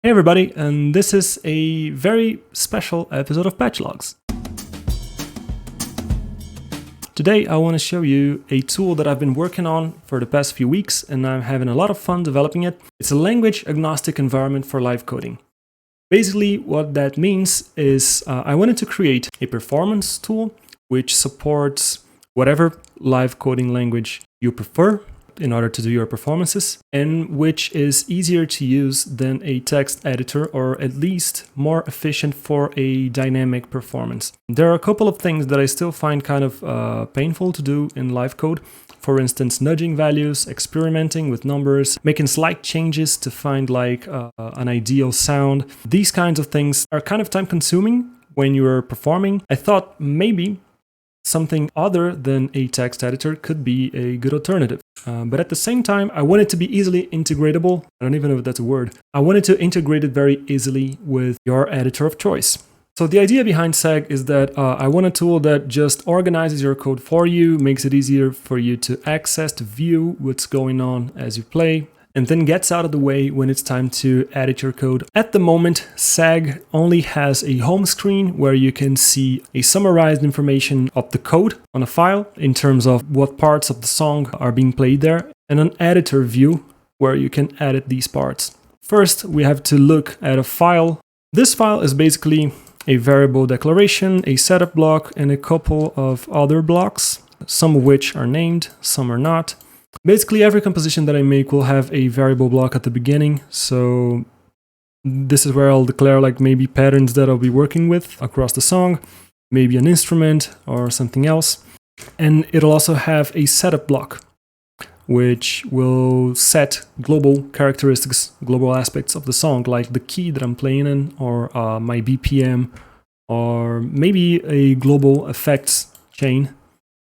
Hey everybody, and this is a very special episode of Patch Logs. Today I want to show you a tool that I've been working on for the past few weeks and I'm having a lot of fun developing it. It's a language-agnostic environment for live coding. Basically what that means is I wanted to create a performance tool which supports whatever live coding language you prefer in order to do your performances, and which is easier to use than a text editor, or at least more efficient for a dynamic performance. There are a couple of things that I still find kind of painful to do in live code. For instance, nudging values, experimenting with numbers, making slight changes to find like an ideal sound. These kinds of things are kind of time consuming when you're performing. I thought maybe something other than a text editor could be a good alternative. But at the same time, I want it to be easily integratable. I don't even know if that's a word. I wanted to integrate it very easily with your editor of choice. So the idea behind Seg is that I want a tool that just organizes your code for you, makes it easier for you to access, to view what's going on as you play, and then gets out of the way when it's time to edit your code. At the moment, Seg only has a home screen where you can see a summarized information of the code on a file in terms of what parts of the song are being played there, and an editor view where you can edit these parts. First, we have to look at a file. This file is basically a variable declaration, a setup block, and a couple of other blocks, some of which are named, some are not. Basically, every composition that I make will have a variable block at the beginning, so this is where I'll declare like maybe patterns that I'll be working with across the song, maybe an instrument or something else. And it'll also have a setup block, which will set global characteristics, global aspects of the song, like the key that I'm playing in, or my BPM, or maybe a global effects chain.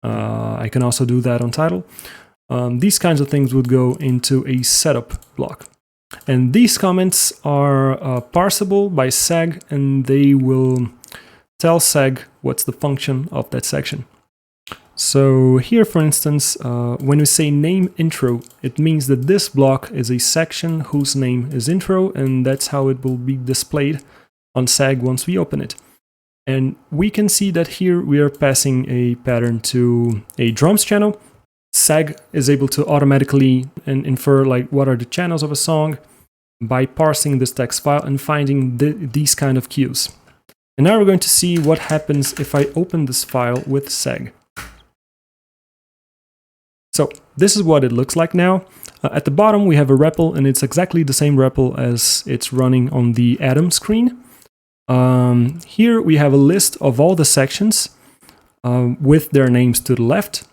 I can also do that on title. These kinds of things would go into a setup block. And these comments are parsable by Seg, and they will tell Seg what's the function of that section. So here, for instance, when we say name intro, it means that this block is a section whose name is intro, and that's how it will be displayed on Seg once we open it. And we can see that here we are passing a pattern to a drums channel. Seg is able to automatically infer like what are the channels of a song by parsing this text file and finding these kind of cues. And now we're going to see what happens if I open this file with Seg. So this is what it looks like now. At the bottom we have a REPL, and it's exactly the same REPL as it's running on the Atom screen. Here we have a list of all the sections with their names to the left.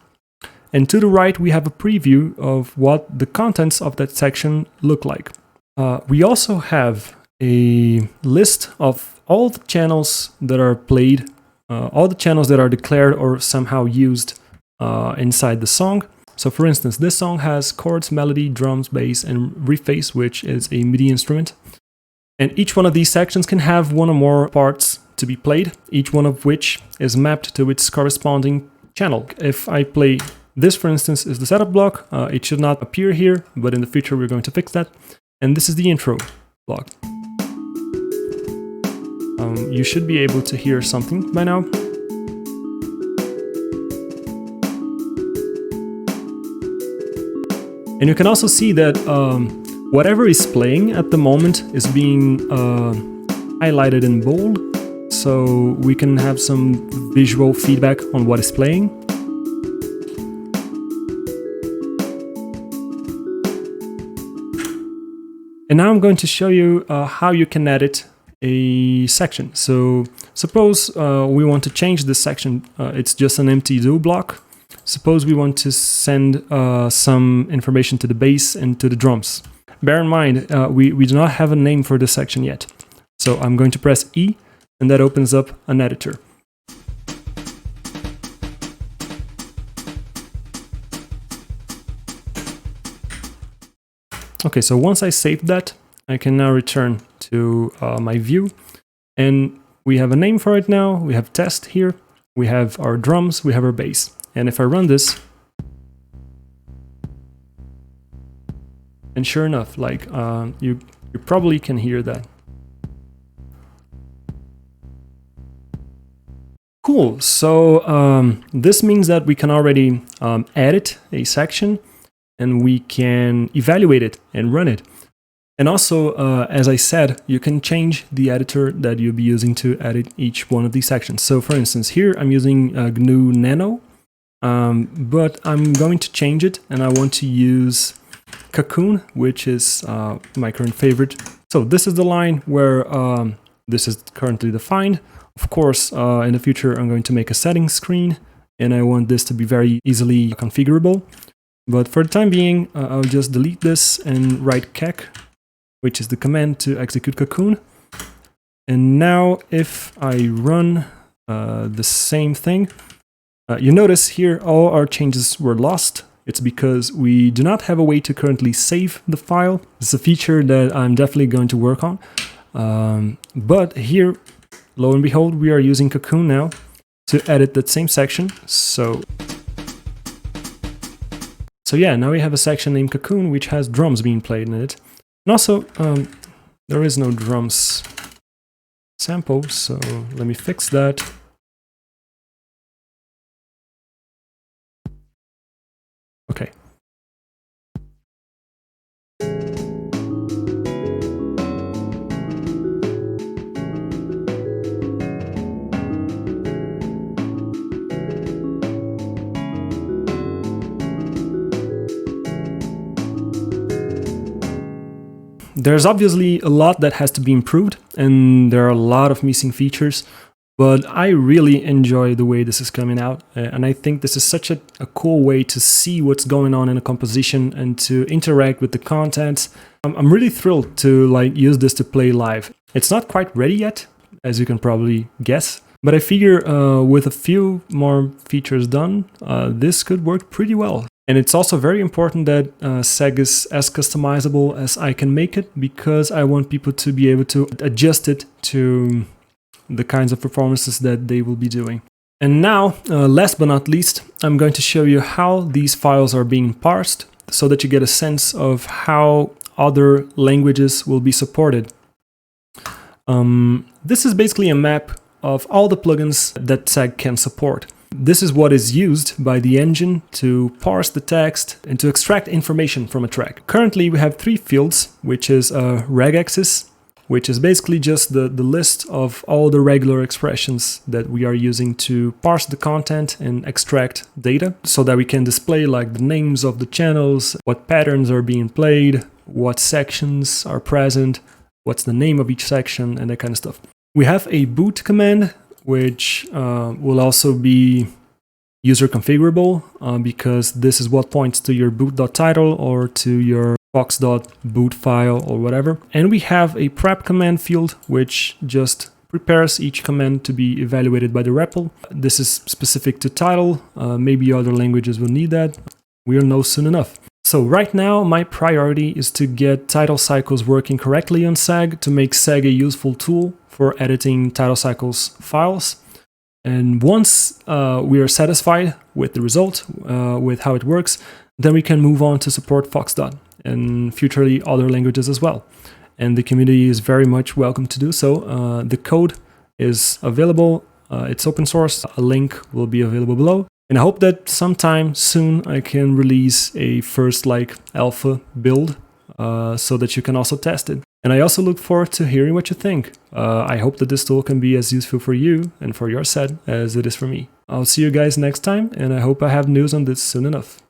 And to the right, we have a preview of what the contents of that section look like. We also have a list of all the channels that are played, all the channels that are declared or somehow used inside the song. So for instance, this song has chords, melody, drums, bass, and reface, which is a MIDI instrument. And each one of these sections can have one or more parts to be played, each one of which is mapped to its corresponding channel. If I play this, for instance, is the setup block. It should not appear here, but in the future we're going to fix that. And this is the intro block. You should be able to hear something by now. And you can also see that whatever is playing at the moment is being highlighted in bold, so we can have some visual feedback on what is playing. And now I'm going to show you how you can edit a section. So suppose we want to change this section. It's just an empty do block. Suppose we want to send some information to the bass and to the drums. Bear in mind, we do not have a name for this section yet. So I'm going to press E, and that opens up an editor. Okay, so once I saved that, I can now return to my view, and we have a name for it now. We have test here, we have our drums, we have our bass. And if I run this, and sure enough, like you probably can hear that. Cool. So this means that we can already edit a section and we can evaluate it and run it. And also, as I said, you can change the editor that you'll be using to edit each one of these sections. So for instance, here I'm using GNU Nano, but I'm going to change it and I want to use Cocoon, which is my current favorite. So this is the line where this is currently defined. Of course, in the future, I'm going to make a settings screen, and I want this to be very easily configurable. But for the time being, I'll just delete this and write kek, which is the command to execute Cocoon. And now if I run the same thing, you notice here all our changes were lost. It's because we do not have a way to currently save the file. It's a feature that I'm definitely going to work on. But here, lo and behold, we are using Cocoon now to edit that same section. So yeah, now we have a section named Cocoon, which has drums being played in it. And also, there is no drums sample, so let me fix that. Okay. There's obviously a lot that has to be improved, and there are a lot of missing features, but I really enjoy the way this is coming out, and I think this is such a cool way to see what's going on in a composition and to interact with the content. I'm really thrilled to use this to play live. It's not quite ready yet, as you can probably guess, but I figure with a few more features done, this could work pretty well. And it's also very important that SEG is as customizable as I can make it, because I want people to be able to adjust it to the kinds of performances that they will be doing. And now, last but not least, I'm going to show you how these files are being parsed so that you get a sense of how other languages will be supported. This is basically a map of all the plugins that SEG can support. This is what is used by the engine to parse the text and to extract information from a track. Currently we have 3 fields, which is regexes, which is basically just the list of all the regular expressions that we are using to parse the content and extract data, so that we can display the names of the channels, what patterns are being played, what sections are present, what's the name of each section, and that kind of stuff. We have a boot command, which will also be user configurable, because this is what points to your boot.title or to your fox.boot file or whatever. And we have a prep command field, which just prepares each command to be evaluated by the REPL. This is specific to title. Maybe other languages will need that. We'll know soon enough. So right now, my priority is to get title cycles working correctly on SEG, to make SEG a useful tool for editing title cycles files. And once we are satisfied with the result, with how it works, then we can move on to support Fox.dot and futurely other languages as well. And the community is very much welcome to do so. The code is available, it's open source, a link will be available below. And I hope that sometime soon I can release a first alpha build so that you can also test it. And I also look forward to hearing what you think. I hope that this tool can be as useful for you and for your set as it is for me. I'll see you guys next time, and I hope I have news on this soon enough.